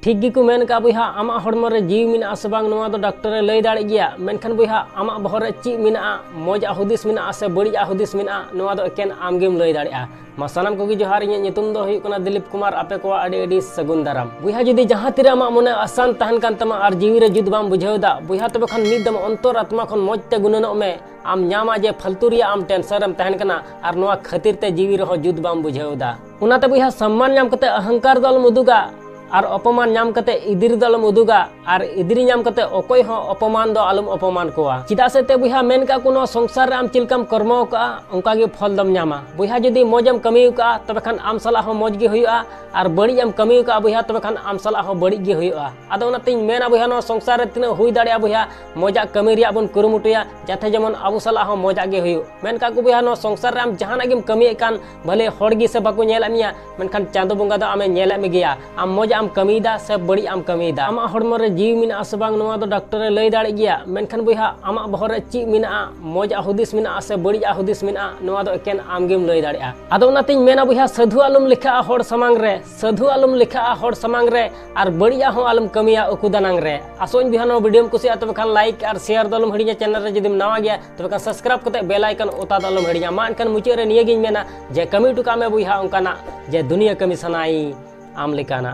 ठीक गिको मेन का बुहा आमा हड़मो रे जीव मिना से बांग नोआ दो डॉक्टर लय दाड़े गया मेनखान बुहा आमा बहर रे ची मिना मौजा हुदिस मिना से बड़िया हुदिस मिना नोआ दो एकेन आमगेम लय दाड़ेआ मा सानाम कोगी जोहार इᱧ ᱧᱩᱛᱩᱢ ᱫᱚ ᱦᱩᱭᱩᱜ ᱠᱟᱱᱟ दिलीप कुमार आपे को आडी आडी सगुन दाराम बुहा जुदी जहां तिरे आमा मने आसान तहन कान तमा आर जीवी रे जुद बाम बुझाव दा बुहा तबे खान मिद दम अंतर आत्मा खन मौज ते गुननोग मे आम ᱧᱟᱢᱟ जे फालतू रिया आम टेंशन रम तहन कना आर नोआ खातिर ते जीवी रे जुद बाम बुझाव दा उनाते बुहा सम्मान ᱧᱟᱢ कते अहंकार दल मुदुगा और अपमान नाम कते इदिर दलम उदुगा और इदिरी नाम कते अकोय हो अपमान दो आलम अपमान कोआ चिदा से ते बुहा मेन का कोनो संसार रे आम चिलकम कर्म का उनका गे फल दम नामा बुहा जदी मौजम कमी का तबे खान आम सला हो मौज गे हुआ और बड़ी आम कमी का बुहा तबे खान आम सला हो बड़ी गे हुआ आदो उनाते मेना बुहा नो संसार रे तिना हुई दाड़िया बुहा मौजा कमी रिया बन कुरुमुटुया जाथे जेमन आबु सला हो मौजा गे हुई मेन का को बुहा नो संसार रे आम जहाना गेम कमी कान भले होड़गी से बाको नेल अमिया मेनखान चांदो बंगा दो आमे नेल अमे गया आम मौज आम कमीदा से बड़ी आम कमीदा आमा हड़मो रे जीव मिना से बांग नोआ दो डॉक्टर लय दाड़े गया मेनखान बुहा आमा बहर रे ची मिना मौजा हुदिस मिना से बड़िया हुदिस मिना नोआ दो एकेन आमगेम लय दाड़ेआ आदो उनाते मेना बुहा साधु आलम लिखा हड़ समांग रे साधु आलम लिखा हड़ समांग रे और बड़िया हो आलम कमिया उकु दानांग रे आसोन बिहा नो वीडियो कुसिया तबे खान लाइक और शेयर दलम हड़िया चैनल रे जदिम नवा गया तबे खान सब्सक्राइब कते बेल आइकन ओता दलम हड़िया मा एनखान मुचे रे निये गिन मेना जे कमी टुका में बुहा उनकाना जे दुनिया कमी सनाई आम लिकाना।